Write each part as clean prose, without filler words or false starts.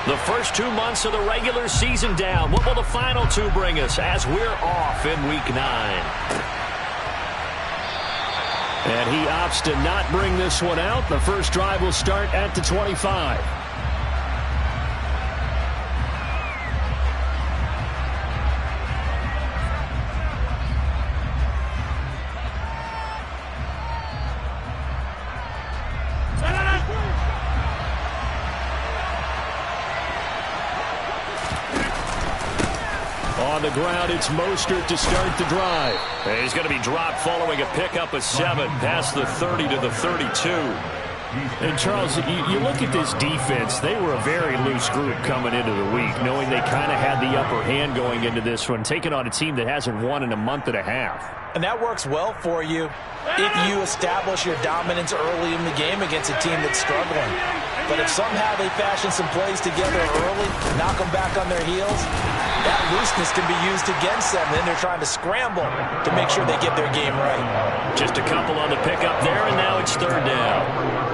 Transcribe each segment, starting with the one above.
The first 2 months of the regular season down. What will the final 2 bring us as we're off in Week 9? And he opts to not bring this one out. The first drive will start at the 25. On the ground, it's Mostert to start the drive. And he's going to be dropped following a pickup of 7 past the 30 to the 32. And, Charles, you look at this defense. They were a very loose group coming into the week, knowing they kind of had the upper hand going into this one, taking on a team that hasn't won in a month and a half. And that works well for you if you establish your dominance early in the game against a team that's struggling. But if somehow they fashion some plays together early, knock them back on their heels, that looseness can be used against them. Then they're trying to scramble to make sure they get their game right. Just a couple on the pickup there, and now it's 3rd down.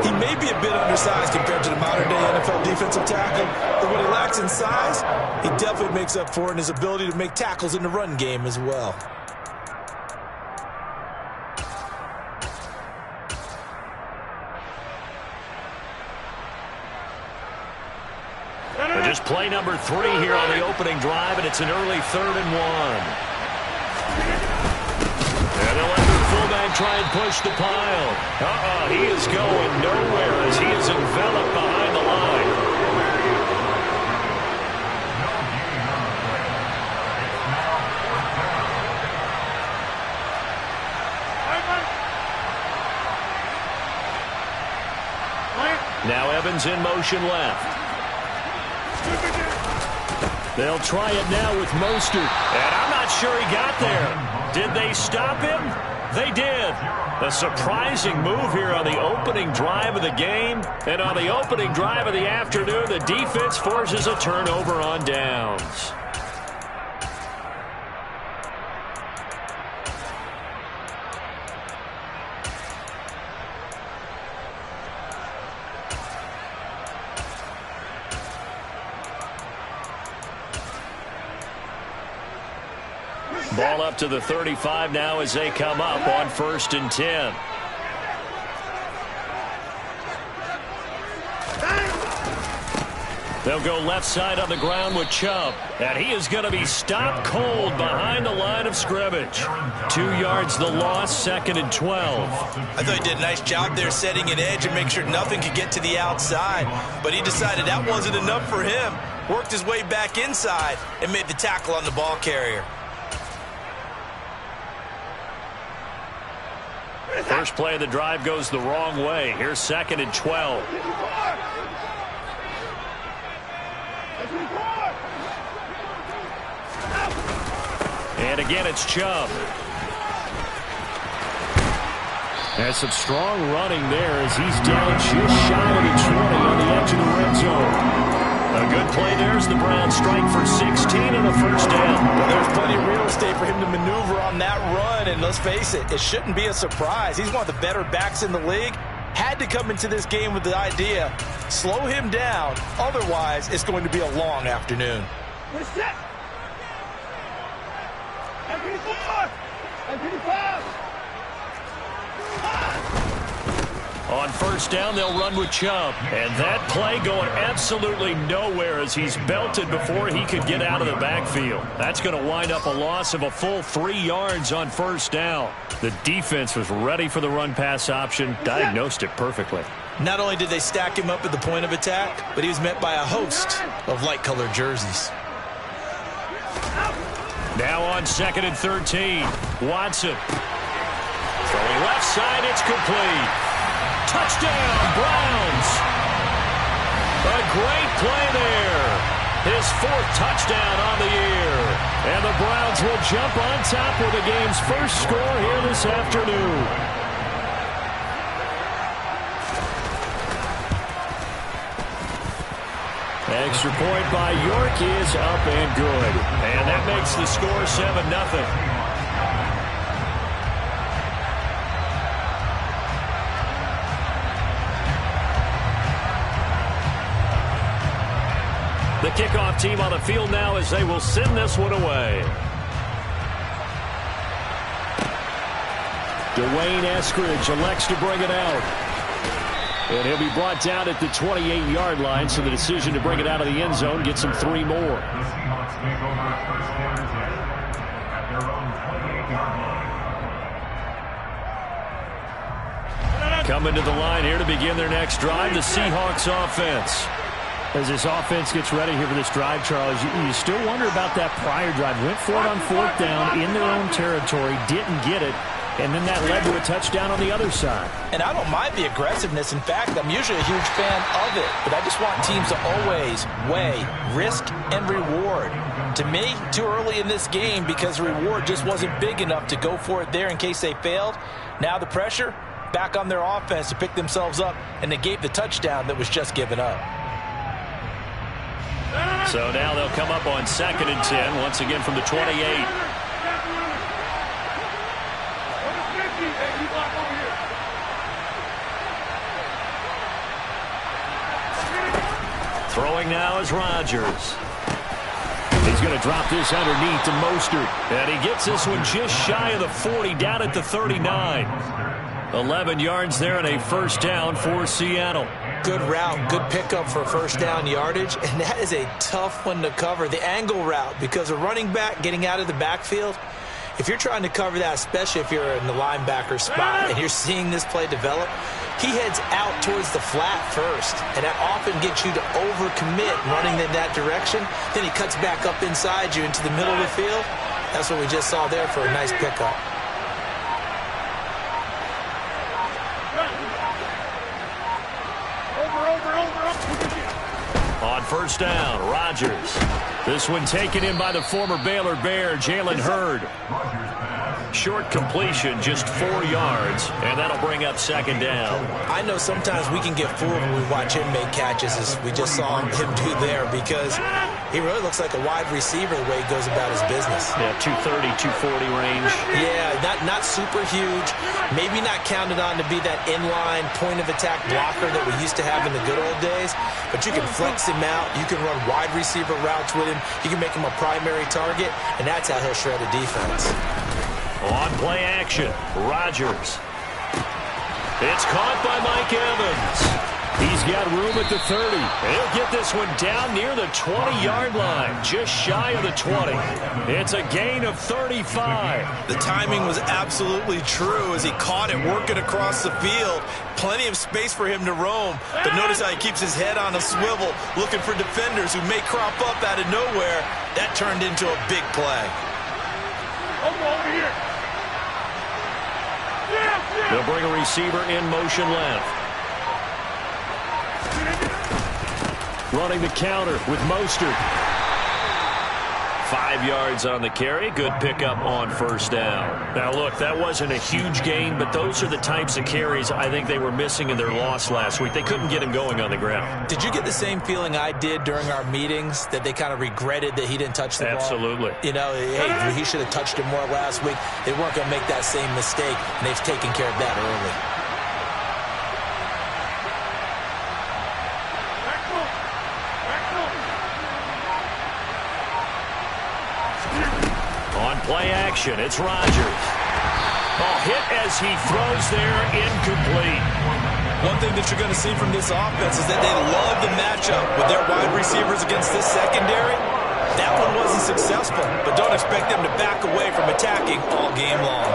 He may be a bit undersized compared to the modern-day NFL defensive tackle, but what he lacks in size, he definitely makes up for it in his ability to make tackles in the run game as well. Just play number 3 here on the opening drive, and it's an early 3rd and 1. And they'll let the fullback try and push the pile. He is going nowhere as he is enveloped behind the line. Now Evans in motion left. They'll try it now with Mostert. And I'm not sure he got there. Did they stop him? They did. A surprising move here on the opening drive of the game. And on the opening drive of the afternoon, the defense forces a turnover on downs. Ball up to the 35 now as they come up on 1st and 10. They'll go left side on the ground with Chubb. And he is going to be stopped cold behind the line of scrimmage. 2 yards the loss, 2nd and 12. I thought he did a nice job there setting an edge and make sure nothing could get to the outside. But he decided that wasn't enough for him. Worked his way back inside and made the tackle on the ball carrier. First play of the drive goes the wrong way. Here's 2nd and 12. And again, it's Chubb. There's some strong running there as he's down just shy of the 20 on the edge of the red zone. A good play there as the Browns strike for 16 and a 1st down. Well, there's plenty of real estate for him to maneuver on that run, and let's face it, it shouldn't be a surprise. He's one of the better backs in the league. Had to come into this game with the idea, slow him down, otherwise it's going to be a long afternoon. On 1st down, they'll run with Chubb. And that play going absolutely nowhere as he's belted before he could get out of the backfield. That's going to wind up a loss of a full 3 yards on 1st down. The defense was ready for the run-pass option, diagnosed it perfectly. Not only did they stack him up at the point of attack, but he was met by a host of light-colored jerseys. Now on 2nd and 13, Watson. Throwing left side, it's complete. Touchdown, Browns. A great play there. His 4th touchdown on the year. And the Browns will jump on top with the game's first score here this afternoon. Extra point by York is up and good. And that makes the score 7-0. The kickoff team on the field now as they will send this one away. Dwayne Eskridge elects to bring it out. And he'll be brought down at the 28-yard line, so the decision to bring it out of the end zone gets him 3 more. Coming to the line here to begin their next drive, the Seahawks offense. As this offense gets ready here for this drive, Charles, you still wonder about that prior drive. Went for it on 4th down in their own territory, didn't get it, and then that led to a touchdown on the other side. And I don't mind the aggressiveness. In fact, I'm usually a huge fan of it. But I just want teams to always weigh risk and reward. To me, too early in this game because the reward just wasn't big enough to go for it there in case they failed. Now the pressure back on their offense to pick themselves up and negate the touchdown that was just given up. So now they'll come up on 2nd and 10, once again from the 28. Throwing now is Rodgers. He's going to drop this underneath to Mostert. And he gets this one just shy of the 40, down at the 39. 11 yards there and a first down for Seattle. Good route, good pickup for first down yardage, and that is a tough one to cover. The angle route, because a running back getting out of the backfield, if you're trying to cover that, especially if you're in the linebacker spot and you're seeing this play develop, he heads out towards the flat first, and that often gets you to overcommit running in that direction. Then he cuts back up inside you into the middle of the field. That's what we just saw there for a nice pickup. On first down, Rodgers. This one taken in by the former Baylor Bear, Jalen Hurd. Short completion, just 4 yards, and that'll bring up 2nd down. I know sometimes we can get fooled when we watch him make catches, as we just saw him do there, because he really looks like a wide receiver the way he goes about his business. Yeah, 230, 240 range. Yeah, not super huge. Maybe not counted on to be that inline point-of-attack blocker that we used to have in the good old days, but you can flex him out. You can run wide receiver routes with him. You can make him a primary target, and that's how he'll shred a defense. On play action, Rodgers. It's caught by Mike Evans. He's got room at the 30. He'll get this one down near the 20-yard line, just shy of the 20. It's a gain of 35. The timing was absolutely true as he caught it working across the field. Plenty of space for him to roam. But notice how he keeps his head on a swivel, looking for defenders who may crop up out of nowhere. That turned into a big play. Over here. They'll bring a receiver in motion left. Running the counter with Mostert. 5 yards on the carry. Good pickup on first down. Now, look, that wasn't a huge gain, but those are the types of carries I think they were missing in their loss last week. They couldn't get him going on the ground. Did you get the same feeling I did during our meetings, that they kind of regretted that he didn't touch the ball? Absolutely. You know, hey, he should have touched it more last week. They weren't going to make that same mistake, and they've taken care of that early. Play action, it's Rodgers. Hit as he throws there, incomplete. One thing that you're going to see from this offense is that they love the matchup with their wide receivers against this secondary. That one wasn't successful, but don't expect them to back away from attacking all game long.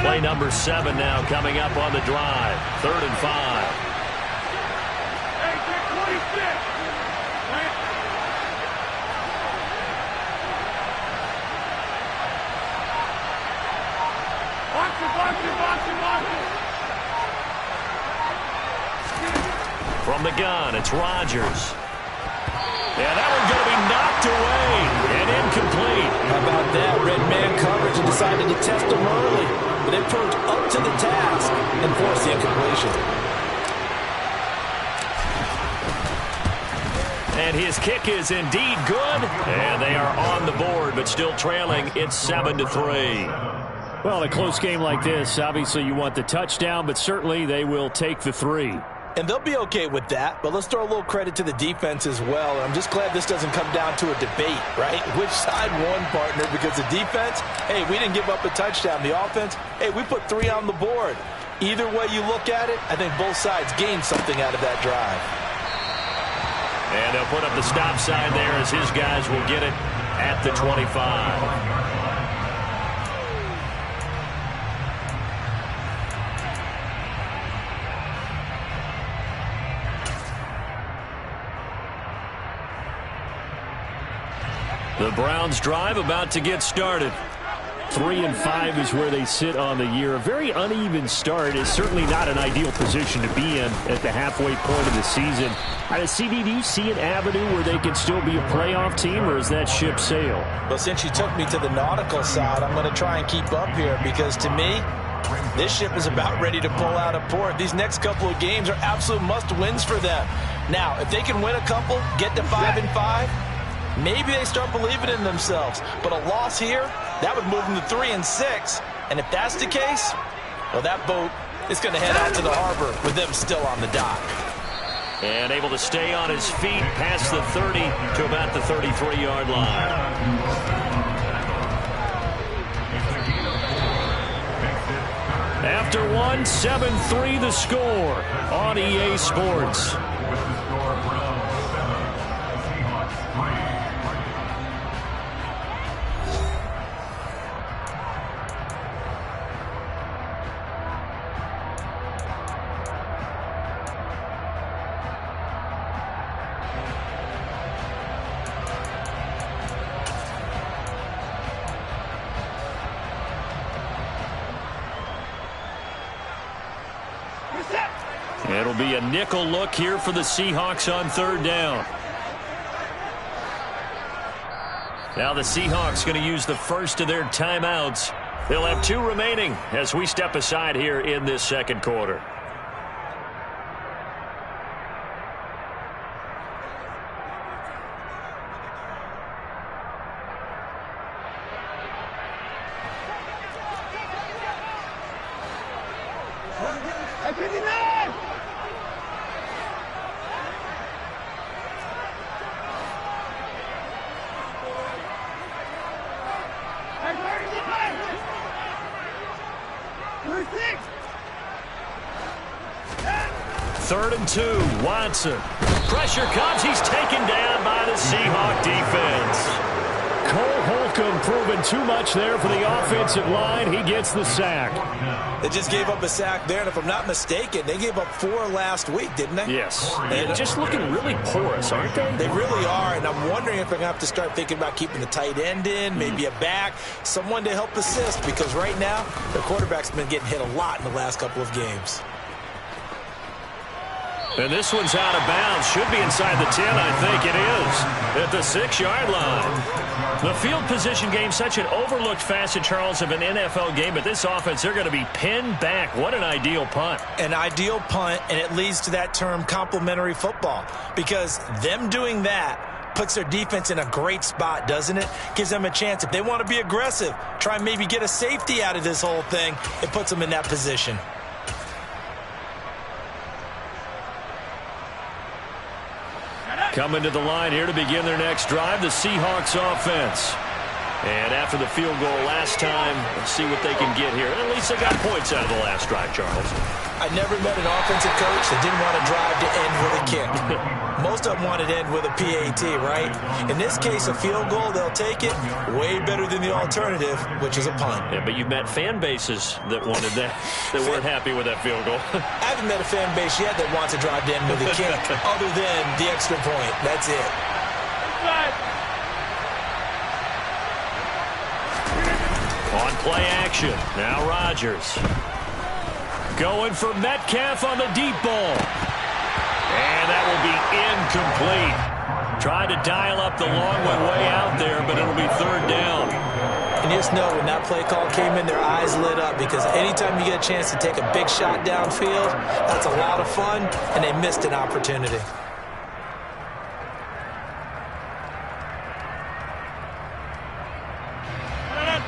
Play number 7 now coming up on the drive. 3rd and 5. From the gun, it's Rodgers. Yeah, that one's going to be knocked away and incomplete. How about that? Red man coverage and decided to test him early. But they proved up to the task and forced the incompletion. And his kick is indeed good. And they are on the board, but still trailing. It's 7-3. Well, in a close game like this, obviously you want the touchdown, but certainly they will take the 3. And they'll be okay with that, but let's throw a little credit to the defense as well. I'm just glad this doesn't come down to a debate, right? Which side won, partner? Because the defense, hey, we didn't give up a touchdown. The offense, hey, we put 3 on the board. Either way you look at it, I think both sides gained something out of that drive. And they'll put up the stop sign there as his guys will get it at the 25. The Browns drive about to get started. 3-5 is where they sit on the year. A very uneven start is certainly not an ideal position to be in at the halfway point of the season. CD, do you see an avenue where they can still be a playoff team, or is that ship sailed? Well, since you took me to the nautical side, I'm going to try and keep up here because to me, this ship is about ready to pull out of port. These next couple of games are absolute must-wins for them. Now, if they can win a couple, get to 5-5, maybe they start believing in themselves. But a loss here, that would move them to 3-6. And if that's the case, well, that boat is going to head out to the harbor with them still on the dock. And able to stay on his feet past the 30 to about the 33-yard line. After one, 7-3 the score on EA Sports. It'll be a nickel look here for the Seahawks on 3rd down. Now the Seahawks going to use the first of their timeouts. They'll have 2 remaining as we step aside here in this 2nd quarter. Third and 2, Watson. Pressure comes. He's taken down by the Seahawk defense. Cole Holcomb proving too much there for the offensive line. He gets the sack. They just gave up a sack there, and if I'm not mistaken, they gave up 4 last week, didn't they? Yes. And just looking really porous, aren't they? They really are, and I'm wondering if they're going to have to start thinking about keeping the tight end in, maybe a back, someone to help assist, because right now, the quarterback's been getting hit a lot in the last couple of games. And this one's out of bounds. Should be inside the 10, I think it is. At the 6-yard line. The field position game, such an overlooked facet, Charles, of an NFL game. But this offense, they're going to be pinned back. What an ideal punt. An ideal punt, and it leads to that term complementary football. Because them doing that puts their defense in a great spot, doesn't it? Gives them a chance. If they want to be aggressive, try and maybe get a safety out of this whole thing, it puts them in that position. Coming to the line here to begin their next drive, the Seahawks offense. And after the field goal last time, let's see what they can get here. At least they got points out of the last drive, Charles. I never met an offensive coach that didn't want to drive to end with a kick. Most of them wanted to end with a PAT, right? In this case, a field goal, they'll take it. Way better than the alternative, which is a punt. Yeah, but you've met fan bases that wanted that, that weren't happy with that field goal. I haven't met a fan base yet that wants to drive to end with a kick other than the extra point. That's it. On play action, now Rodgers. Going for Metcalf on the deep ball. And that will be incomplete. Tried to dial up the long one way out there, but it'll be 3rd down. And you just know when that play call came in, their eyes lit up, because anytime you get a chance to take a big shot downfield, that's a lot of fun, and they missed an opportunity.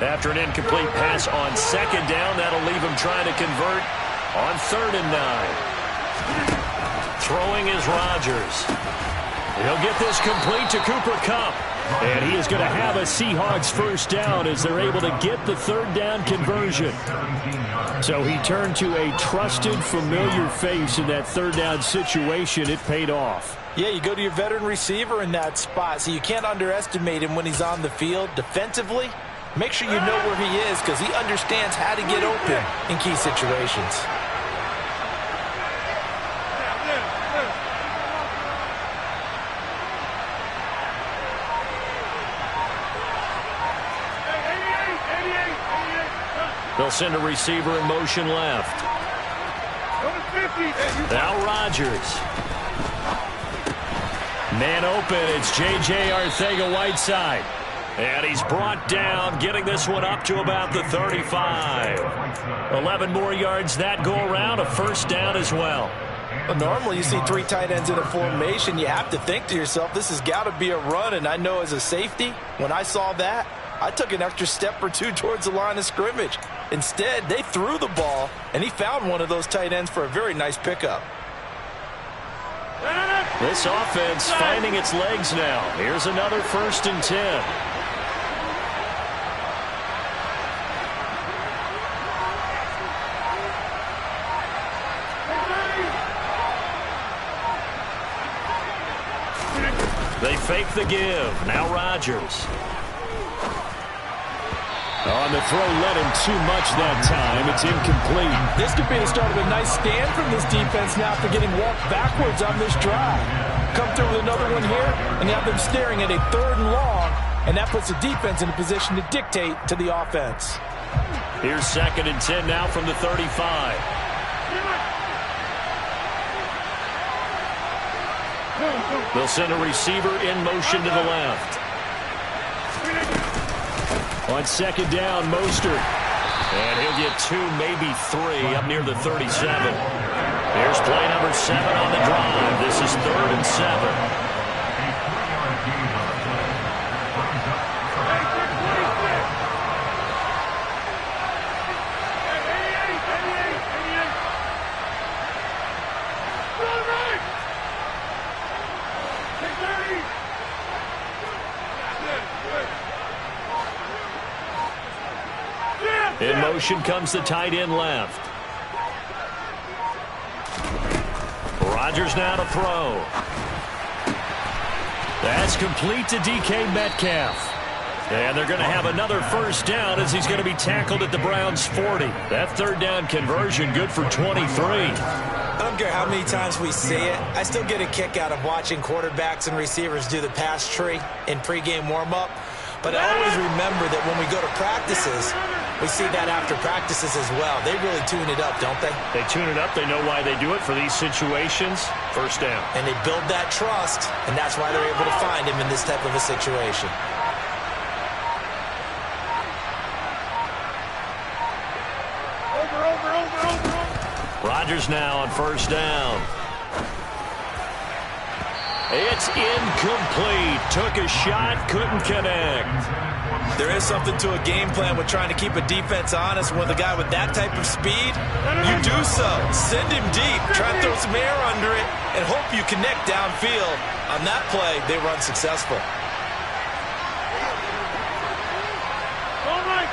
After an incomplete pass on second down, that'll leave him trying to convert on 3rd and 9. Throwing is Rodgers. He'll get this complete to Cooper Kupp. And he is going to have a Seahawks first down as they're able to get the 3rd down conversion. So he turned to a trusted, familiar face in that 3rd down situation. It paid off. Yeah, you go to your veteran receiver in that spot, so you can't underestimate him when he's on the field. Defensively, make sure you know where he is because he understands how to get open in key situations. They'll send a receiver in motion left. Now Rodgers. Man open. It's J.J. Arcega-Whiteside. And he's brought down, getting this one up to about the 35. 11 more yards that go around, a first down as well. But normally you see 3 tight ends in a formation. You have to think to yourself, this has got to be a run. And I know as a safety, when I saw that, I took an extra step or 2 towards the line of scrimmage. Instead, they threw the ball, and he found one of those tight ends for a very nice pickup. This offense finding its legs now. Here's another 1st and 10. They fake the give. Now Rodgers. On the throw, led him too much that time. It's incomplete. This could be the start of a nice stand from this defense now for getting walked backwards on this drive. Come through with another one here, and you have them staring at a 3rd and long, and that puts the defense in a position to dictate to the offense. Here's 2nd and 10 now from the 35. They'll send a receiver in motion to the left. On 2nd down, Mostert. And he'll get 2, maybe 3, up near the 37. Here's play number 7 on the drive. This is 3rd and 7. In motion comes the tight end left. Rodgers now to throw. That's complete to DK Metcalf. And they're going to have another first down as he's going to be tackled at the Browns' 40. That 3rd down conversion good for 23. I don't care how many times we see it. I still get a kick out of watching quarterbacks and receivers do the pass tree in pregame warm-up. But I always remember that when we go to practices, we see that after practices as well. They really tune it up, don't they? They tune it up. They know why they do it for these situations. First down. And they build that trust, and that's why they're able to find him in this type of a situation. Rodgers now on first down. It's incomplete. Took a shot, couldn't connect. There is something to a game plan with trying to keep a defense honest. With a guy with that type of speed, you do so. Send him deep. Try and throw some air under it and hope you connect downfield. On that play, they were unsuccessful. All right.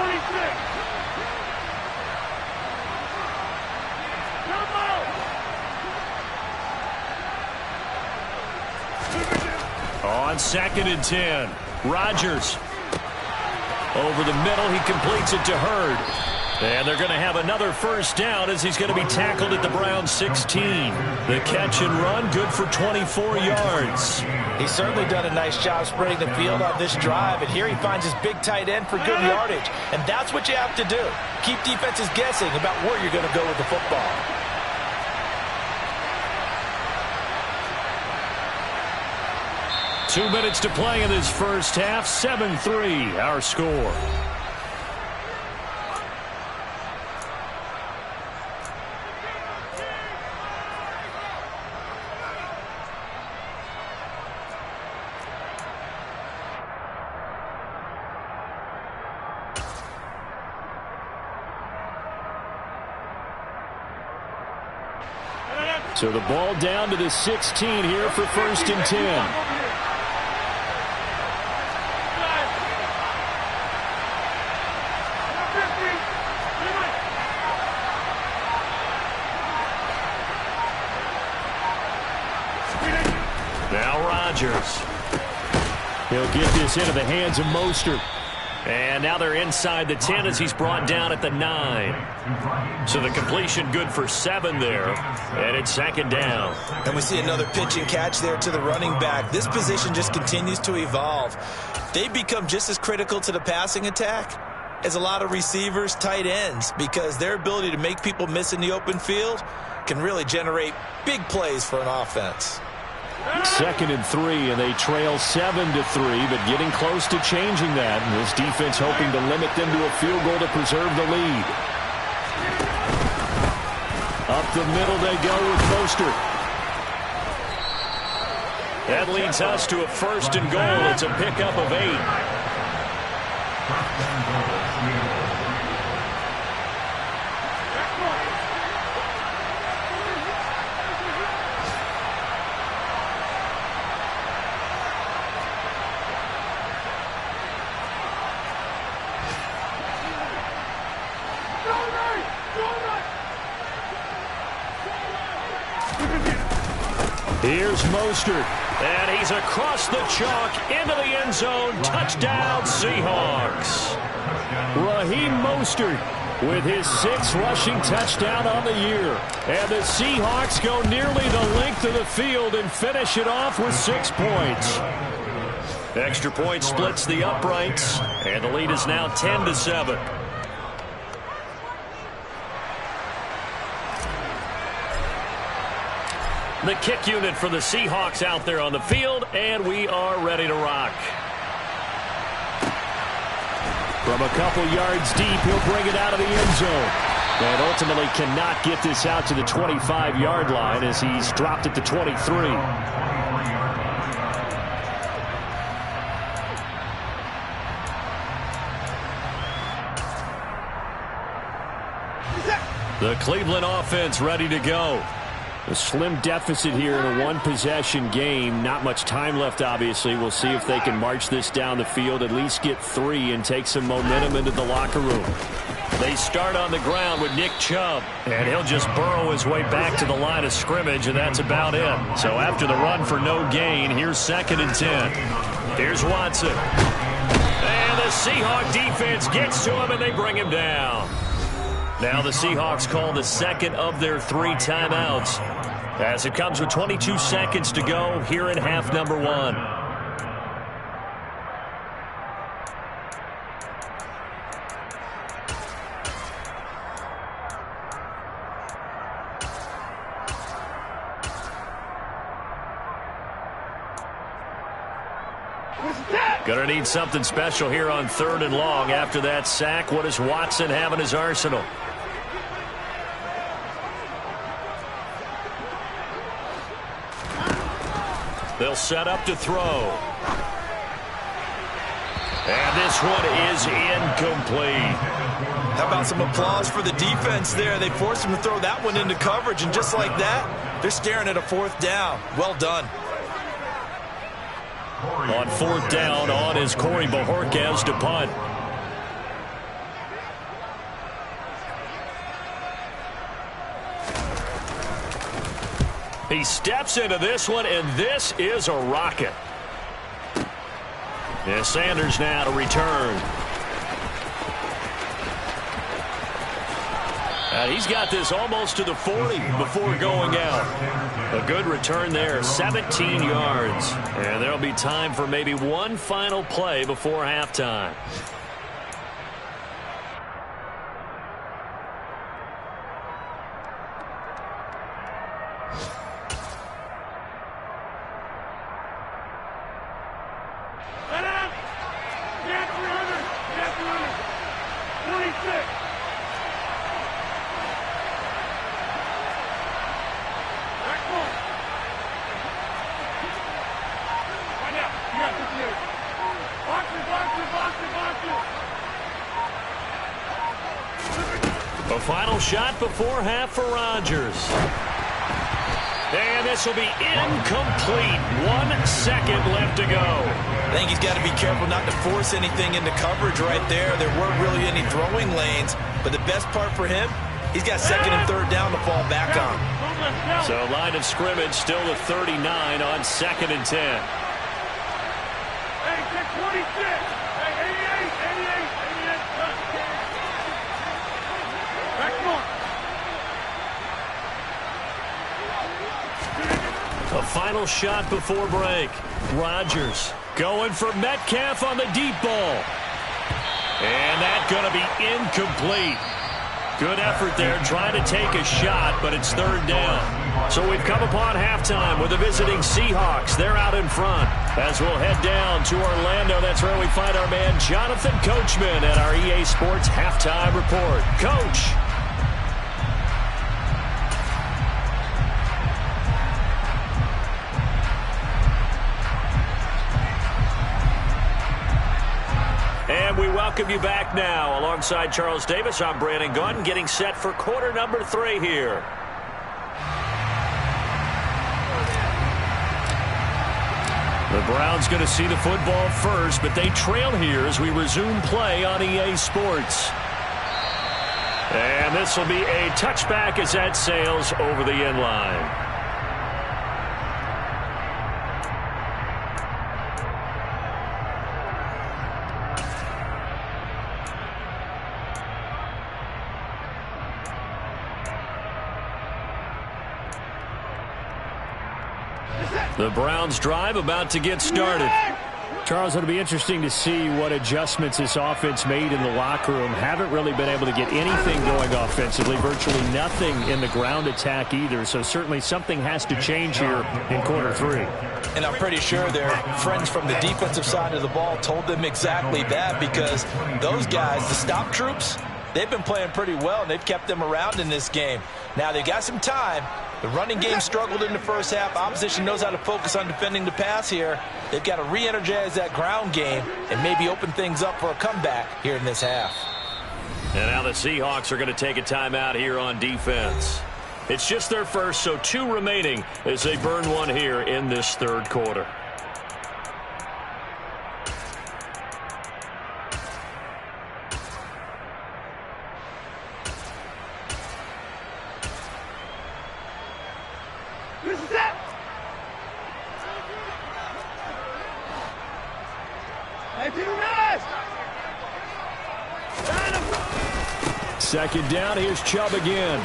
26. Come out. On 2nd and 10, Rodgers. Over the middle, he completes it to Hurd. And they're going to have another first down as he's going to be tackled at the Browns' 16. The catch and run, good for 24 yards. He's certainly done a nice job spreading the field on this drive, and here he finds his big tight end for good yardage. And that's what you have to do. Keep defenses guessing about where you're going to go with the football. Two minutes to play in this first half. 7-3, our score. So the ball down to the 16 here for 1st and 10. Now Rodgers. He'll get this into the hands of Mostert. And now they're inside the 10 as he's brought down at the 9. So the completion good for 7 there. And it's 2nd down. And we see another pitch and catch there to the running back. This position just continues to evolve. They become just as critical to the passing attack as a lot of receivers, tight ends, because their ability to make people miss in the open field can really generate big plays for an offense. 2nd and 3, and they trail 7-3, but getting close to changing that. And this defense hoping to limit them to a field goal to preserve the lead. Up the middle they go with Mostert. That leads us to a 1st and goal. It's a pickup of 8. Here's Mostert, and he's across the chalk into the end zone. Touchdown, Seahawks. Raheem Mostert with his 6th rushing touchdown on the year. And the Seahawks go nearly the length of the field and finish it off with 6 points. Extra point splits the uprights, and the lead is now 10-7. The kick unit for the Seahawks out there on the field, and we are ready to rock. From a couple yards deep, he'll bring it out of the end zone. And ultimately cannot get this out to the 25-yard line as he's dropped at the 23. The Cleveland offense ready to go. A slim deficit here in a one-possession game. Not much time left, obviously. We'll see if they can march this down the field, at least get 3, and take some momentum into the locker room. They start on the ground with Nick Chubb, and he'll just burrow his way back to the line of scrimmage, and that's about it. So after the run for no gain, here's 2nd and 10. Here's Watson. And the Seahawk defense gets to him, and they bring him down. Now the Seahawks call the 2nd of their 3 timeouts as it comes with 22 seconds to go here in half number 1. Gonna need something special here on 3rd and long. After that sack, what does Watson have in his arsenal? They'll set up to throw. And this one is incomplete. How about some applause for the defense there? They forced him to throw that one into coverage, and just like that, they're staring at a 4th down. Well done. On 4th down, on is Corey Bojorquez to punt. He steps into this one, and this is a rocket. And Sanders now to return. And he's got this almost to the 40 before going out. A good return there, 17 yards. And there'll be time for maybe one final play before halftime. A final shot before half for Rodgers. And this will be incomplete. 1 second left to go. I think he's got to be careful not to force anything into coverage right there. There weren't really any throwing lanes, but the best part for him, he's got second and third down to fall back on. So line of scrimmage still the 39 on 2nd and 10. Hey, check 26. Hey, 88. Back more. A final shot before break. Rodgers going for Metcalf on the deep ball. And that's going to be incomplete. Good effort there trying to take a shot, but it's 3rd down. So we've come upon halftime with the visiting Seahawks. They're out in front. As we'll head down to Orlando, that's where we find our man Jonathan Coachman at our EA Sports Halftime Report. Coach. And we welcome you back now. Alongside Charles Davis, I'm Brandon Gaudin, getting set for quarter number 3 here. The Browns going to see the football first, but they trail here as we resume play on EA Sports. And this will be a touchback as that sails over the end line. The Browns drive about to get started. Charles, it'll be interesting to see what adjustments this offense made in the locker room. Haven't really been able to get anything going offensively. Virtually nothing in the ground attack either. So certainly something has to change here in quarter 3. And I'm pretty sure their friends from the defensive side of the ball told them exactly that, because those guys, the stop troops, they've been playing pretty well, and they've kept them around in this game. Now, they've got some time. The running game struggled in the first half. Opposition knows how to focus on defending the pass here. They've got to re-energize that ground game and maybe open things up for a comeback here in this half. And now the Seahawks are going to take a timeout here on defense. It's just their first, so 2 remaining as they burn one here in this 3rd quarter. Second down, here's Chubb again.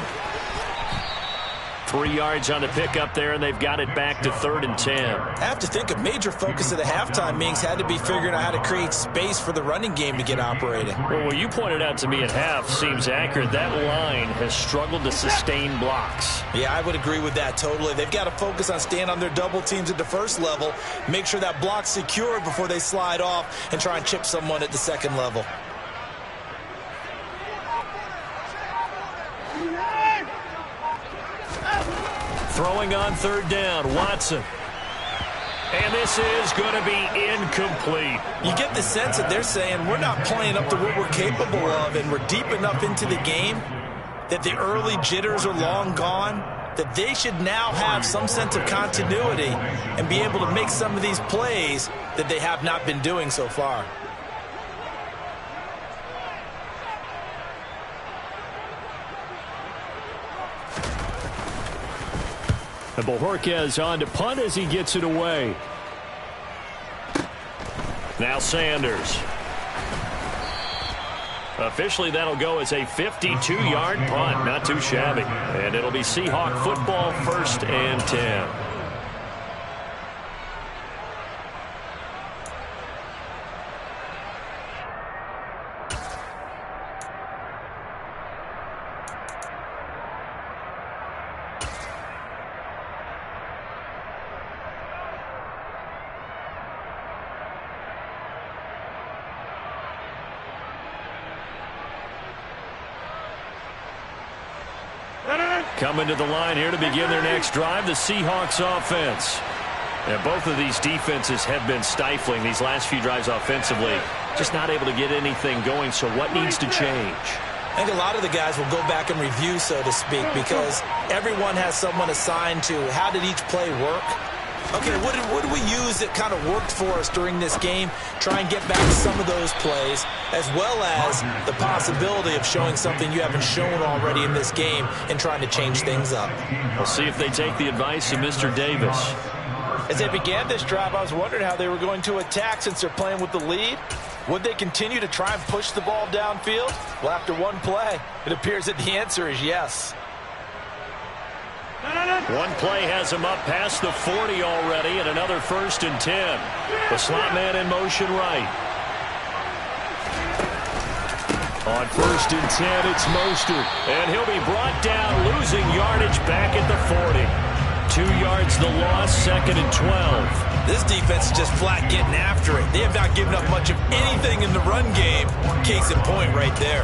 3 yards on the pickup there, and they've got it back to 3rd and 10. I have to think a major focus of the halftime meetings had to be figuring out how to create space for the running game to get operating. Well, what you pointed out to me at half seems accurate. That line has struggled to sustain blocks. Yeah, I would agree with that totally. They've got to focus on staying on their double teams at the first level, make sure that block's secured before they slide off and try and chip someone at the second level. Throwing on 3rd down, Watson. And this is going to be incomplete. You get the sense that they're saying we're not playing up to what we're capable of, and we're deep enough into the game that the early jitters are long gone, that they should now have some sense of continuity and be able to make some of these plays that they have not been doing so far. And Bojorquez on to punt as he gets it away. Now Sanders. Officially, that'll go as a 52-yard punt. Not too shabby. And it'll be Seahawk football 1st and 10. Coming to the line here to begin their next drive, the Seahawks offense. And both of these defenses have been stifling these last few drives offensively. Just not able to get anything going, so what needs to change? I think a lot of the guys will go back and review, so to speak, because everyone has someone assigned to how did each play work. Okay, what did we use that kind of worked for us during this game? Try and get back to some of those plays, as well as the possibility of showing something you haven't shown already in this game and trying to change things up. We'll see if they take the advice of Mr. Davis. As they began this drive, I was wondering how they were going to attack since they're playing with the lead. Would they continue to try and push the ball downfield? Well, after one play, it appears that the answer is yes. One play has him up past the 40 already, and another 1st and 10. The slot man in motion right. On 1st and 10, it's Mostert, and he'll be brought down, losing yardage back at the 40. 2 yards the loss, 2nd and 12. This defense is just flat getting after it. They have not given up much of anything in the run game. Case in point right there.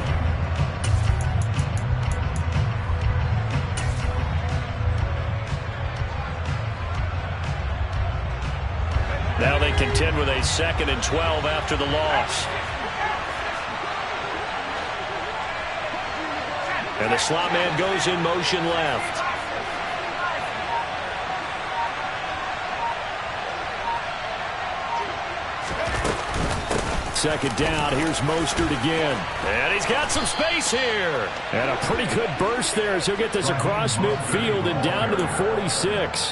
Now they contend with a 2nd and 12 after the loss. And the slot man goes in motion left. Second down, here's Mostert again. And he's got some space here. And a pretty good burst there as he'll get this across midfield and down to the 46.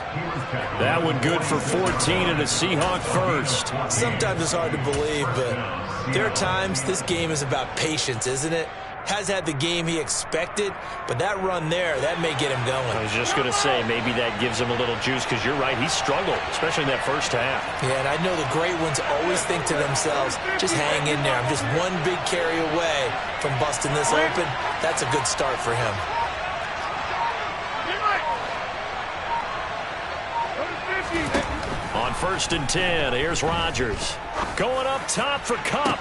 That one good for 14 and a Seahawk first. Sometimes it's hard to believe, but there are times this game is about patience, isn't it? Has had the game he expected, but that run there, that may get him going. I was just going to say, maybe that gives him a little juice, because you're right, he struggled, especially in that first half. Yeah, and I know the great ones always think to themselves, just hang in there. I'm just one big carry away from busting this open. That's a good start for him. Go to 50. On 1st and 10, here's Rodgers. Going up top for Kupp.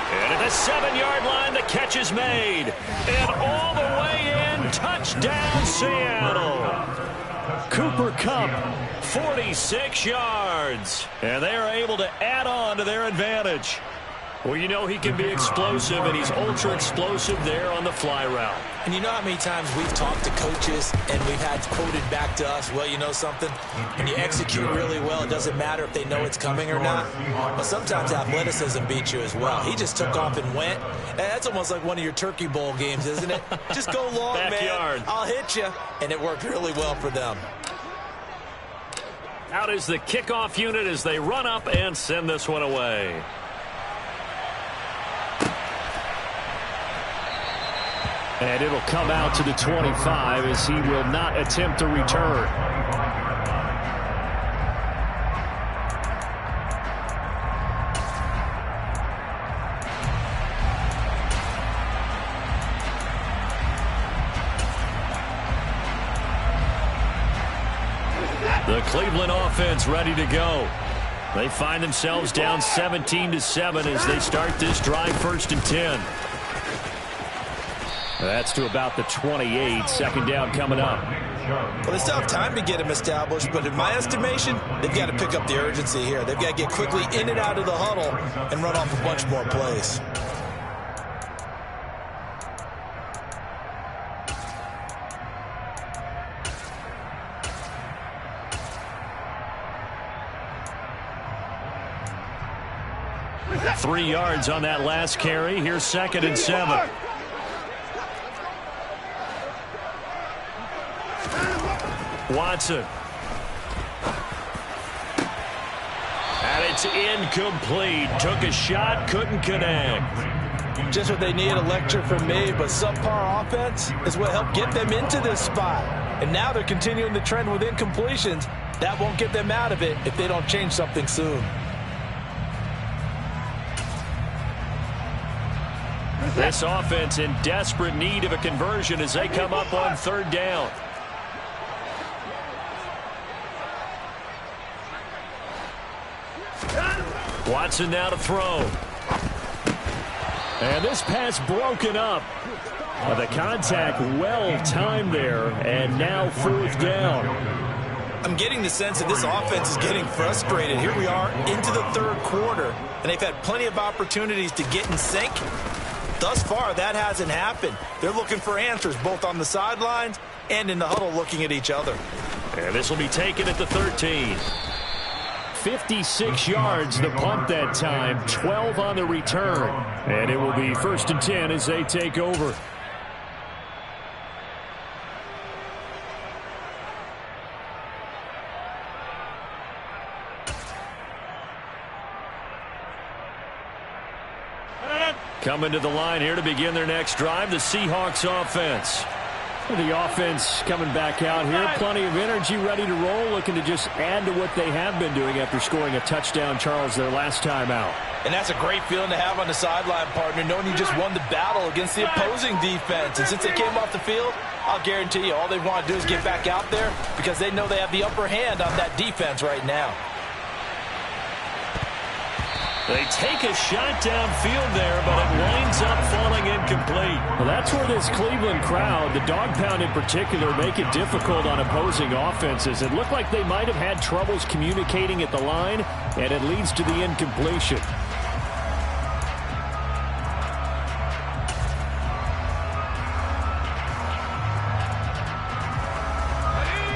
And at the 7-yard line, the catch is made. And all the way in, touchdown Seattle. Cooper Kupp, 46 yards. And they are able to add on to their advantage. Well, you know he can be explosive, and he's ultra-explosive there on the fly route. And you know how many times we've talked to coaches and we've had quoted back to us, well, you know something? When you execute really well, it doesn't matter if they know it's coming or not. But sometimes athleticism beats you as well. He just took off and went. And that's almost like one of your Turkey Bowl games, isn't it? Just go long, Backyard. man. I'll hit you. And it worked really well for them. Out is the kickoff unit as they run up and send this one away. And it'll come out to the 25 as he will not attempt to return. The Cleveland offense ready to go. They find themselves down 17-7 as they start this drive, 1st and 10. That's to about the 28. 2nd down coming up. Well, they still have time to get him established, but in my estimation, they've got to pick up the urgency here. They've got to get quickly in and out of the huddle and run off a bunch more plays. Three yards on that last carry. Here's 2nd and 7. Watson. And it's incomplete. Took a shot, couldn't connect. Just what they need, a lecture from me, but subpar offense is what helped get them into this spot. And now they're continuing the trend with incompletions. That won't get them out of it if they don't change something soon. This offense in desperate need of a conversion as they come up on 3rd down. Watson now to throw. And this pass broken up. The contact well timed there, and now 4th down. I'm getting the sense that this offense is getting frustrated. Here we are into the 3rd quarter, and they've had plenty of opportunities to get in sync, Thus far, that hasn't happened. They're looking for answers both on the sidelines and in the huddle looking at each other. And this will be taken at the 13. 56 yards the punt that time, 12 on the return. And it will be 1st and 10 as they take over. Coming to the line here to begin their next drive, the Seahawks offense. The offense coming back out here, plenty of energy, ready to roll, looking to just add to what they have been doing after scoring a touchdown, Charles, their last time out. And that's a great feeling to have on the sideline, partner, knowing you just won the battle against the opposing defense. And since they came off the field, I'll guarantee you all they want to do is get back out there because they know they have the upper hand on that defense right now. They take a shot downfield there, but it winds up falling incomplete. Well, that's where this Cleveland crowd, the dog pound in particular, make it difficult on opposing offenses. It looked like they might have had troubles communicating at the line, and it leads to the incompletion.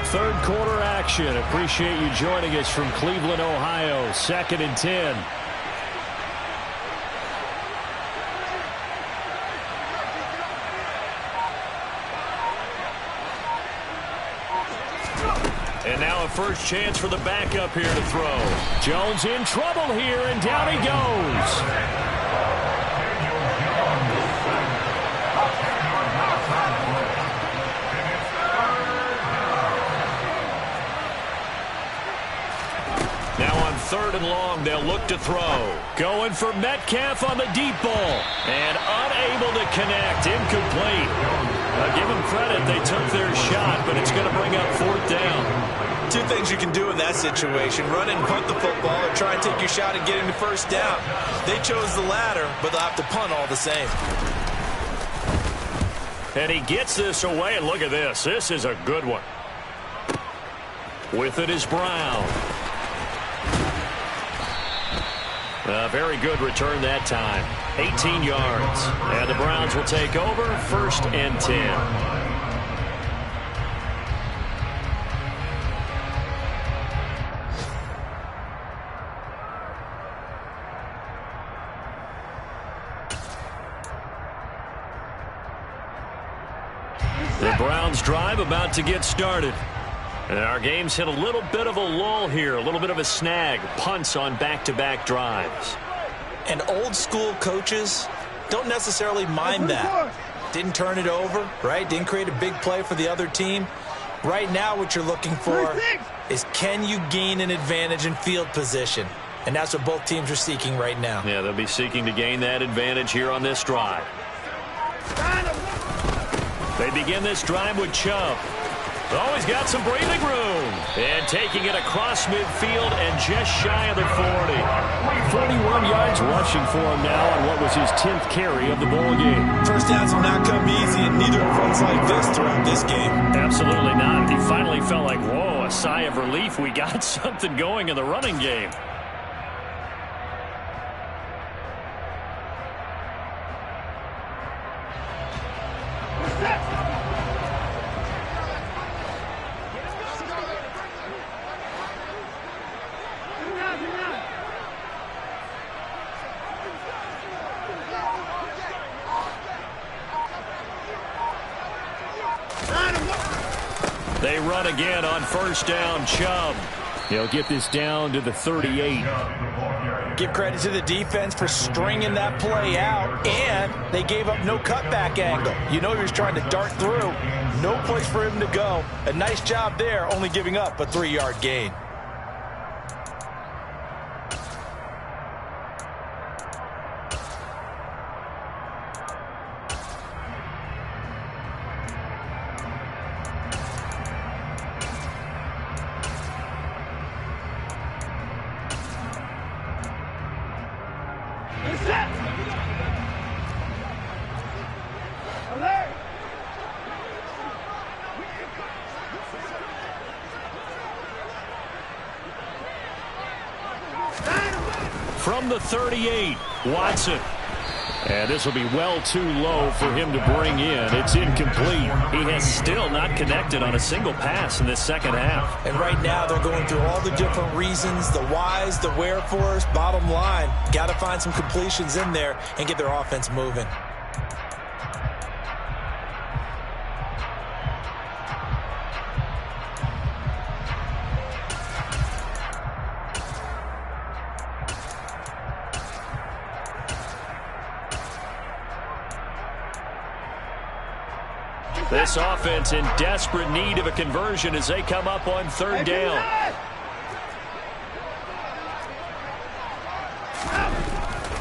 Third quarter action. Appreciate you joining us from Cleveland, Ohio. 2nd and 10. And now a first chance for the backup here to throw. Jones in trouble here, and down he goes. Now on 3rd and long, they'll look to throw. Going for Metcalf on the deep ball. And unable to connect. Incomplete. Give them credit. They took their shot, but it's going to bring up 4th down. Two things you can do in that situation: run and punt the football, or try and take your shot at getting the first down. They chose the latter, but they'll have to punt all the same. And he gets this away, and look at this. This is a good one. With it is Brown. A very good return that time. 18 yards. And the Browns will take over, 1st and 10. The Browns drive about to get started. And our game's hit a little bit of a lull here, a little bit of a snag. Punts on back-to-back drives. And old school coaches don't necessarily mind that. Didn't turn it over, right? Didn't create a big play for the other team. Right now what you're looking for is, can you gain an advantage in field position? And that's what both teams are seeking right now. Yeah, they'll be seeking to gain that advantage here on this drive. They begin this drive with Chubb. Oh, he's got some breathing room. And taking it across midfield and just shy of the 40. 41 yards rushing for him now on what was his 10th carry of the ball game. First downs will not come easy, and neither have runs like this throughout this game. Absolutely not. He finally felt like, whoa, a sigh of relief. We got something going in the running game. They run again on first down. Chubb. He'll get this down to the 38. Give credit to the defense for stringing that play out, and they gave up no cutback angle. You know he was trying to dart through. No place for him to go. A nice job there, only giving up a 3-yard gain. From the 38, Watson. And this will be well too low for him to bring in. It's incomplete. He has still not connected on a single pass in this second half. And right now they're going through all the different reasons, the whys, the wherefores. Bottom line, got to find some completions in there and get their offense moving. This offense in desperate need of a conversion as they come up on third down.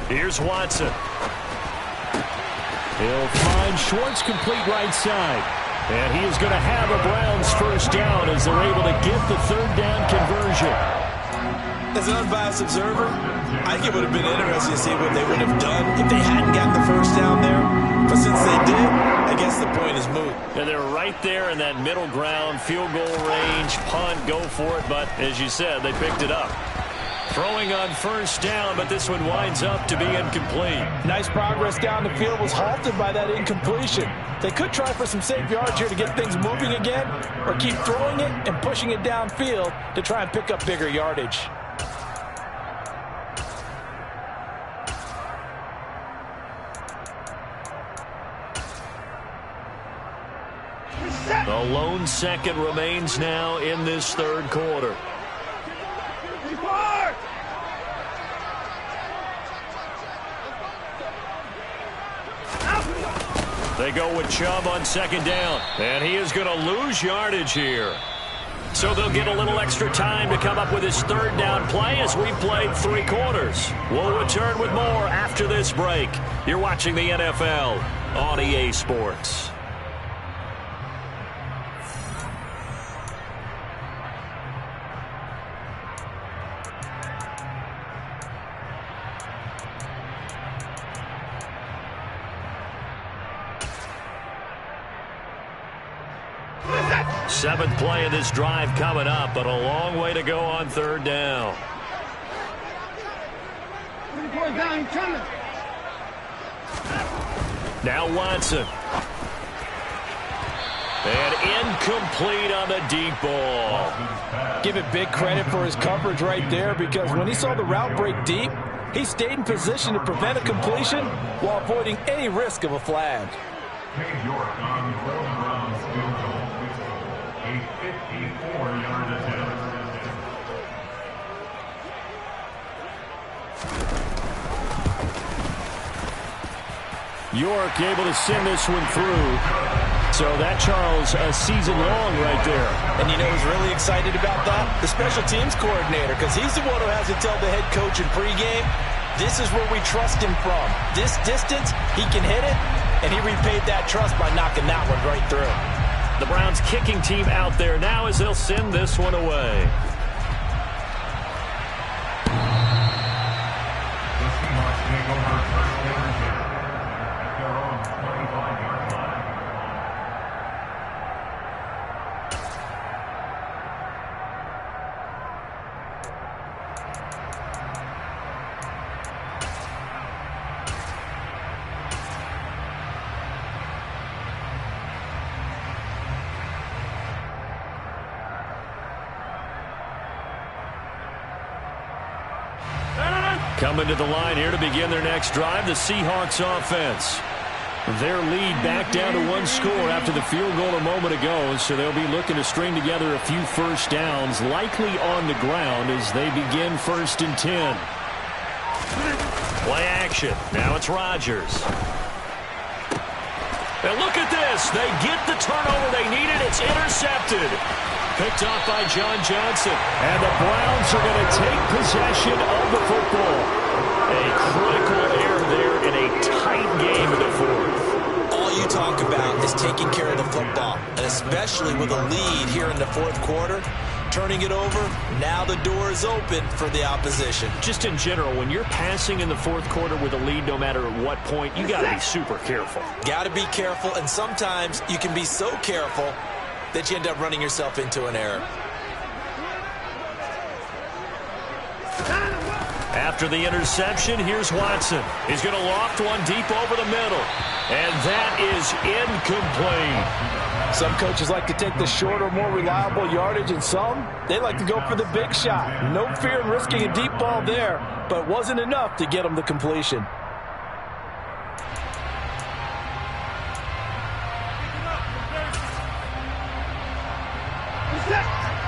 Here's Watson. He'll find Schwartz complete right side. And he is going to have a Browns first down as they're able to get the third down conversion. As an unbiased observer, I think it would have been interesting to see what they would have done if they hadn't gotten the first down there. But since they did, I guess the point is moot. And they're right there in that middle ground, field goal range, punt, go for it. But as you said, they picked it up. Throwing on first down, but this one winds up to be incomplete. Nice progress down the field, was halted by that incompletion. They could try for some safe yards here to get things moving again, or keep throwing it and pushing it downfield to try and pick up bigger yardage. The lone second remains now in this third quarter. They go with Chubb on second down, and he is going to lose yardage here. So they'll get a little extra time to come up with his third down play as we played three quarters. We'll return with more after this break. You're watching the NFL on EA Sports. Seventh play of this drive coming up, but a long way to go on third down. Now Watson. And incomplete on the deep ball. Give it big credit for his coverage right there, because when he saw the route break deep, he stayed in position to prevent a completion while avoiding any risk of a flag. York able to send this one through. So that, Charles, a season long right there. And you know who's really excited about that? The special teams coordinator, because he's the one who has to tell the head coach in pregame, this is where we trust him from. This distance, he can hit it, and he repaid that trust by knocking that one right through. The Browns kicking team out there now as they'll send this one away. Coming to the line here to begin their next drive, the Seahawks offense. Their lead back down to one score after the field goal a moment ago, so they'll be looking to string together a few first downs, likely on the ground as they begin 1st and 10. Play action. Now it's Rodgers. And look at this. They get the turnover they needed. It's intercepted. Picked off by John Johnson. And the Browns are going to take possession of the football. A critical error there in a tight game in the fourth. All you talk about is taking care of the football, and especially with a lead here in the fourth quarter, turning it over, now the door is open for the opposition. Just in general, when you're passing in the fourth quarter with a lead, no matter at what point, you got to be super careful. Got to be careful, and sometimes you can be so careful that you end up running yourself into an error. After the interception, here's Watson. He's going to loft one deep over the middle. And that is incomplete. Some coaches like to take the shorter, more reliable yardage, and some, they like to go for the big shot. No fear in risking a deep ball there, but it wasn't enough to get them the completion.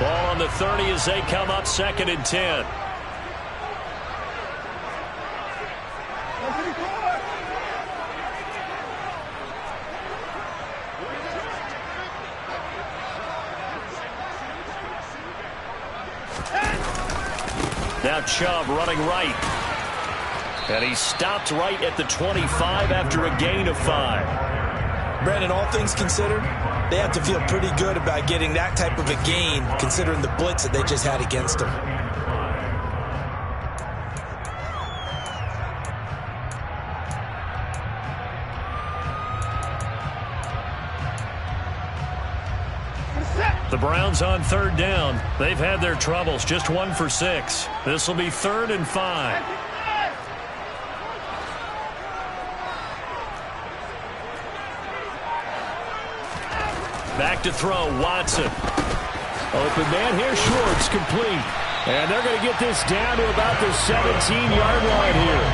Ball on the 30 as they come up 2nd and 10. Now Chubb running right. And he stopped right at the 25 after a gain of 5. Brandon, all things considered, they have to feel pretty good about getting that type of a gain, considering the blitz that they just had against them. The Browns on 3rd down. They've had their troubles, just 1 for 6. This will be 3rd and 5. Back to throw, Watson. Open man here, Schwartz, complete. And they're going to get this down to about the 17-yard line here.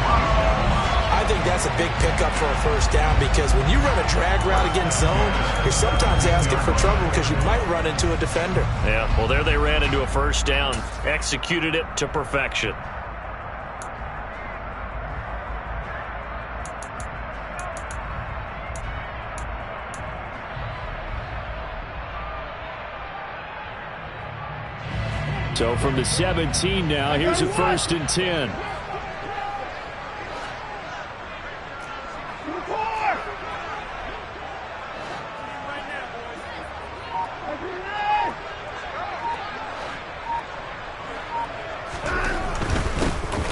I think that's a big pickup for a first down because when you run a drag route against zone, you're sometimes asking for trouble because you might run into a defender. Yeah, well, there they ran into a first down, executed it to perfection. So from the 17 now, here's a 1st and 10.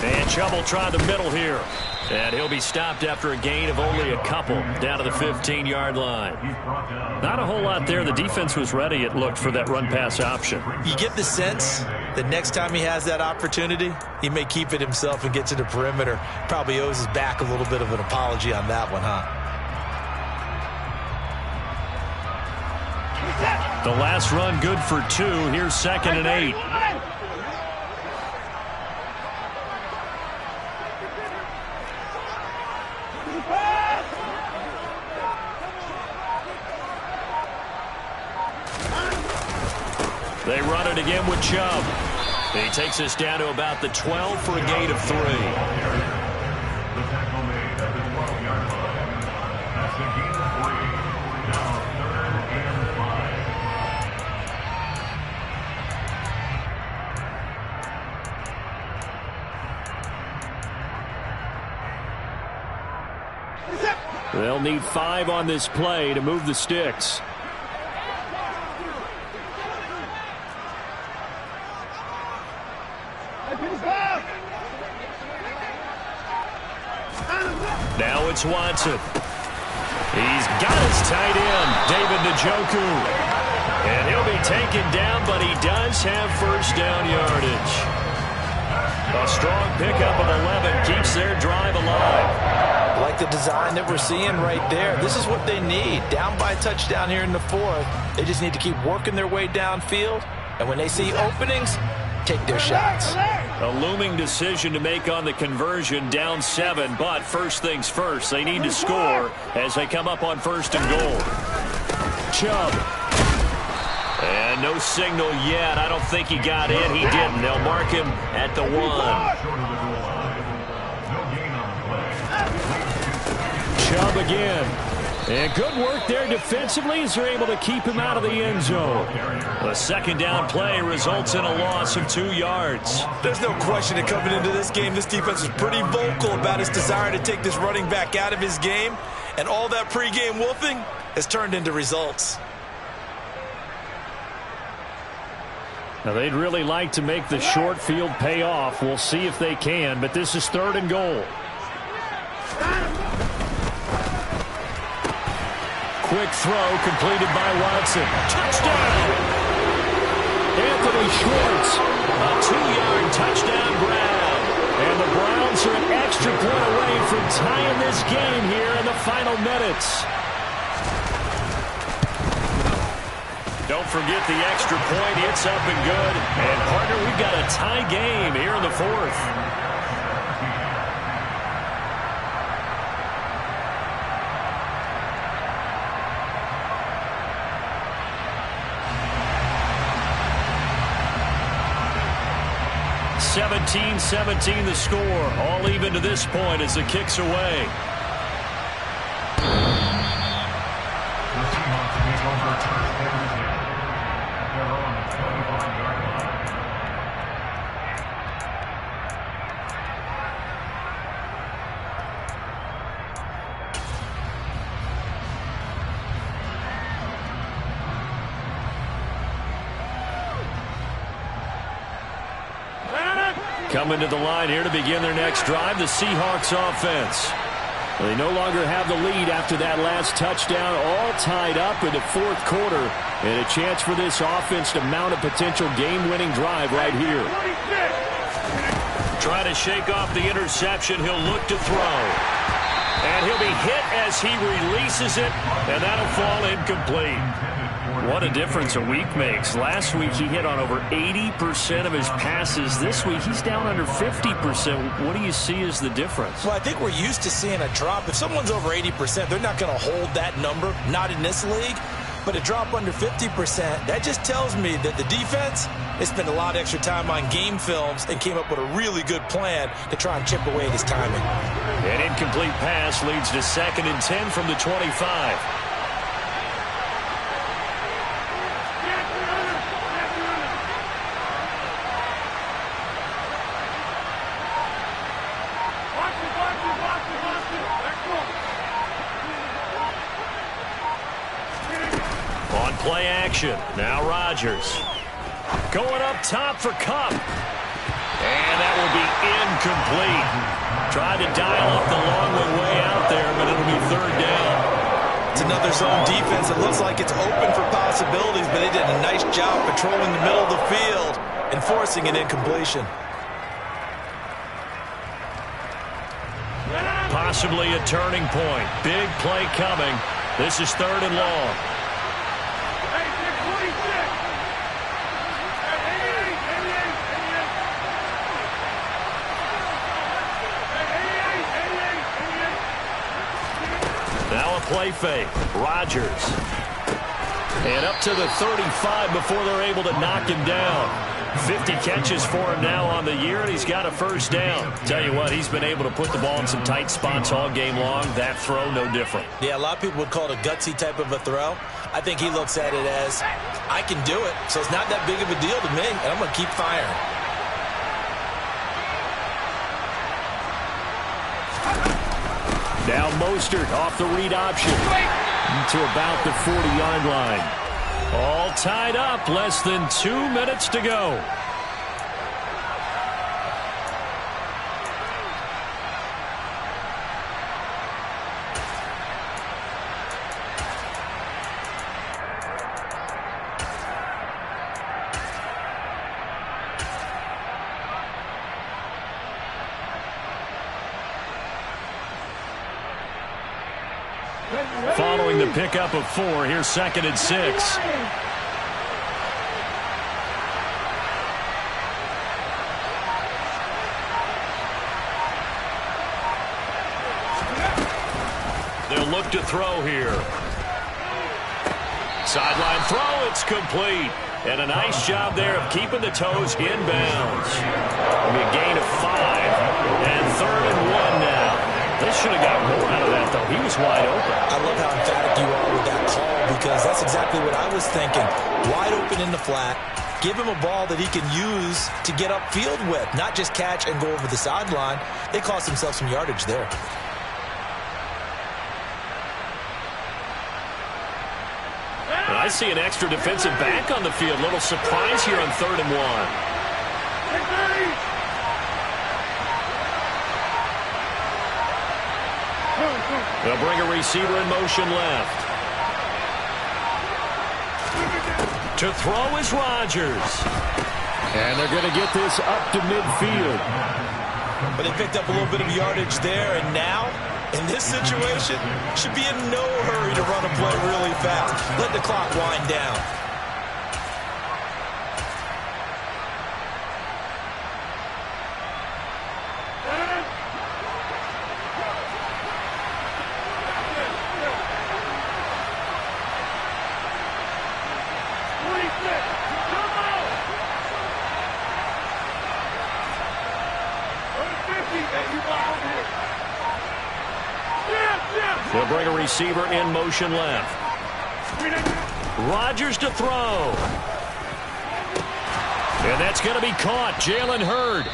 And Chubb will try the middle here. And he'll be stopped after a gain of only a couple down to the 15-yard line. Not a whole lot there. The defense was ready, it looked, for that run-pass option. You get the sense that next time he has that opportunity, he may keep it himself and get to the perimeter. Probably owes his back a little bit of an apology on that one, huh? The last run good for 2. Here's 2nd and 8. They run it again with Chubb. He takes us down to about the 12 for a gain of 3. They'll need 5 on this play to move the sticks. Now it's Watson. He's got his tight end, David Njoku. And he'll be taken down, but he does have first down yardage. A strong pickup of 11 keeps their drive alive. I like the design that we're seeing right there. This is what they need. Down by a touchdown here in the 4th. They just need to keep working their way downfield. And when they see openings, take their shots. A looming decision to make on the conversion, down 7, but first things first, they need to score as they come up on 1st and goal. Chubb. And no signal yet. I don't think he got in. He didn't. They'll mark him at the 1. Chubb again. And good work there defensively as they're able to keep him out of the end zone. The 2nd down play results in a loss of 2 yards. There's no question that coming into this game, this defense was pretty vocal about its desire to take this running back out of his game. And all that pregame wolfing has turned into results. Now, they'd really like to make the short field pay off. We'll see if they can, but this is 3rd and goal. Quick throw completed by Watson. Touchdown! Anthony Schwartz. A 2-yard touchdown grab. And the Browns are an extra point away from tying this game here in the final minutes. Don't forget the extra point. It's up and good. And, partner, we've got a tie game here in the fourth. (17-17) the score. All even to this point as the kick's away. Coming to the line here to begin their next drive, the Seahawks offense. They no longer have the lead after that last touchdown, all tied up in the fourth quarter, and a chance for this offense to mount a potential game-winning drive right here. Trying to shake off the interception, he'll look to throw. And he'll be hit as he releases it, and that'll fall incomplete. What a difference a week makes. Last week he hit on over 80% of his passes. This week he's down under 50%. What do you see as the difference? Well, I think we're used to seeing a drop. If someone's over 80%, they're not going to hold that number, not in this league. But a drop under 50%, that just tells me that the defense, they spent a lot of extra time on game films and came up with a really good plan to try and chip away at his timing. An incomplete pass leads to 2nd and 10 from the 25. Play action. Now Rodgers. Going up top for Kupp. And that will be incomplete. Tried to dial up the long way out there, but it'll be 3rd down. It's another zone defense. It looks like it's open for possibilities, but they did a nice job patrolling the middle of the field and forcing an incompletion. Possibly a turning point. Big play coming. This is 3rd and long. Now a play fake. Rodgers. And up to the 35 before they're able to knock him down. 50 catches for him now on the year, and he's got a 1st down. Tell you what, he's been able to put the ball in some tight spots all game long. That throw, no different. Yeah, a lot of people would call it a gutsy type of a throw. I think he looks at it as, I can do it, so it's not that big of a deal to me, and I'm going to keep firing. Now Mostert off the read option to about the 40-yard line. All tied up, less than 2 minutes to go. Following the pickup of 4, here's 2nd and 6. They'll look to throw here. Sideline throw, it's complete. And a nice job there of keeping the toes inbounds. It'll be a gain of 5. And 3rd and 1 now. They should have got more out of that, though. He was wide open. I love how emphatic you are with that call, because that's exactly what I was thinking. Wide open in the flat. Give him a ball that he can use to get upfield with, not just catch and go over the sideline. They cost themselves some yardage there. And I see an extra defensive back on the field. Little surprise here on 3rd and 1. They'll bring a receiver in motion left. To throw is Rodgers. And they're going to get this up to midfield. But they picked up a little bit of yardage there, and now, in this situation, should be in no hurry to run a play really fast. Let the clock wind down. They'll bring a receiver in motion left. Rodgers to throw. And that's going to be caught. Jalen Hurd.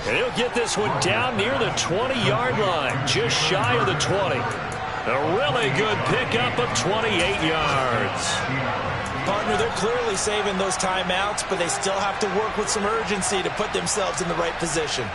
And he'll get this one down near the 20-yard line, just shy of the 20. A really good pickup of 28 yards. Partner, they're clearly saving those timeouts, but they still have to work with some urgency to put themselves in the right position.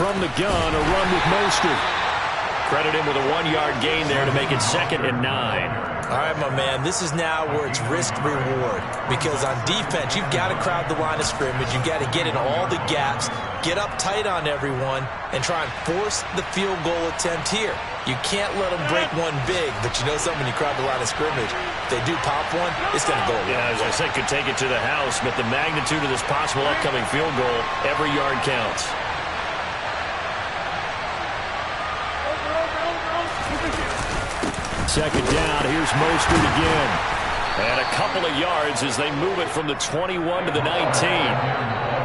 From the gun, a run with Mostert. Credit him with a 1-yard gain there to make it 2nd and 9. All right, my man, this is now where it's risk-reward. Because on defense, you've got to crowd the line of scrimmage. You've got to get in all the gaps, get up tight on everyone, and try and force the field goal attempt here. You can't let them break one big, but you know something, when you crowd the line of scrimmage, if they do pop one, it's going to go away. Yeah, as I said, could take it to the house, but the magnitude of this possible upcoming field goal, every yard counts. Second down, here's Mostert again. And a couple of yards as they move it from the 21 to the 19.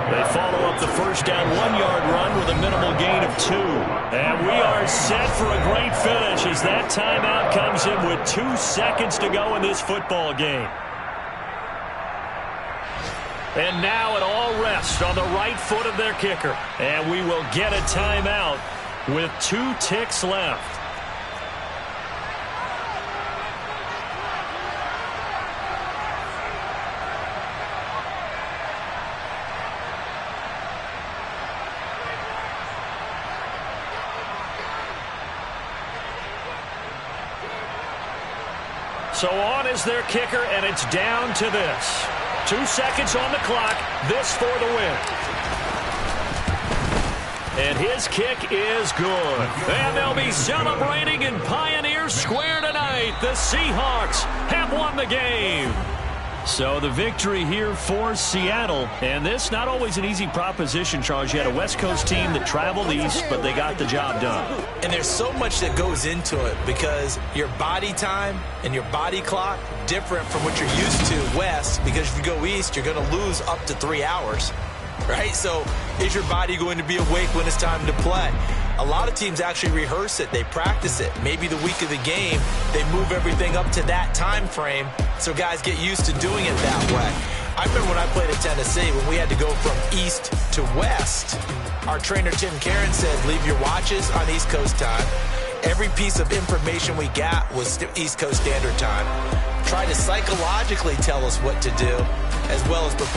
They follow up the first down 1-yard run with a minimal gain of 2. And we are set for a great finish as that timeout comes in with 2 seconds to go in this football game. And now it all rests on the right foot of their kicker. And we will get a timeout with 2 ticks left. So on is their kicker, and it's down to this. 2 seconds on the clock. This for the win. And his kick is good. And they'll be celebrating in Pioneer Square tonight. The Seahawks have won the game. So the victory here for Seattle. And this not always an easy proposition, Charles. You had a West Coast team that traveled east, but they got the job done. And there's so much that goes into it because your body time and your body clock different from what you're used to west, because if you go east, you're going to lose up to 3 hours, right? So is your body going to be awake when it's time to play? A lot of teams actually rehearse it. They practice it. Maybe the week of the game, they move everything up to that time frame so guys get used to doing it that way. I remember when I played at Tennessee, when we had to go from east to west, our trainer Tim Karen said, leave your watches on East Coast time. Every piece of information we got was East Coast Standard Time. Tried to psychologically tell us what to do, as well as prepare.